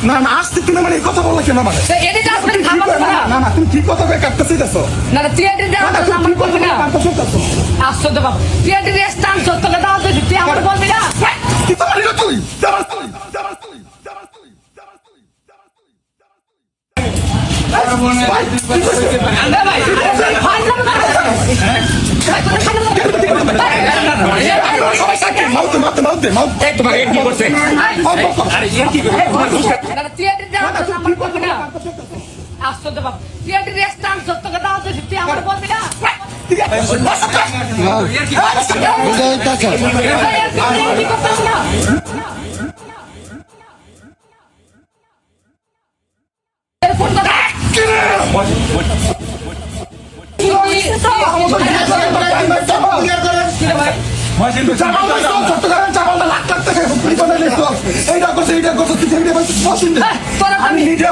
না না আসতে কিনা মানে এই কথা বলা কেন মানে না না তুমি কি কথা কয়ে কাটতেছিস দেখো কি তো মারিল তুই যাবাস তুই যাবাস তুই যাবাস তুই যাবাস তুই যাবাস তুই আমি নিজে